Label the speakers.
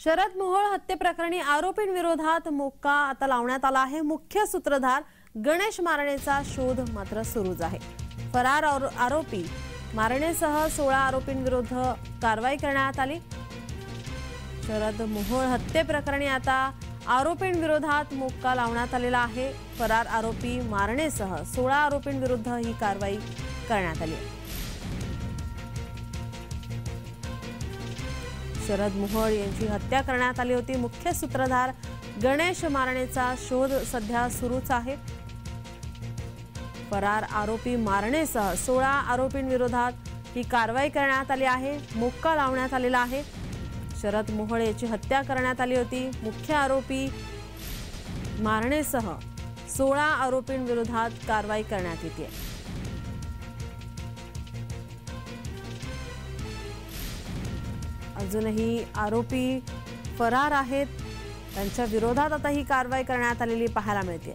Speaker 1: शरद मोहोळ हत्येप्रकरणी आरोपींविरोधात मोक्का आता लावण्यात आला आहे। मुख्य सूत्रधार गणेश मारणेचा शोध मात्र सुरूच आहे। फरार आरोपी मारणेसह 16 आरोपींविरुद्ध कारवाई करण्यात आली। शरद मोहोळ हत्येप्रकरणी आता आरोपींविरोधात मोक्का लावण्यात आलेला आहे। फरार आरोपी मारणेसह 16 आरोपींविरुद्ध ही कारवाई करण्यात आली आहे। शरद मोहोळ यांची हत्या करण्यात आली होती। मुख्य सूत्रधार गणेश मारणेचा शोध सध्या सुरूच आहे। फरार आरोपी मारणेसह 16 आरोपींविरोधात ही कारवाई करण्यात आली आहे। मोक्का लावण्यात आलेला आहे। शरद मोहोळ यांची हत्या करण्यात आली होती। मुख्य आरोपी मारणेसह 16 आरोपींविरोधात कारवाई करण्यात येते। अजूनही आरोपी फरार आहेत, त्यांच्या विरोधात आता ही कारवाई करण्यात आलेली पाहायला मिळते।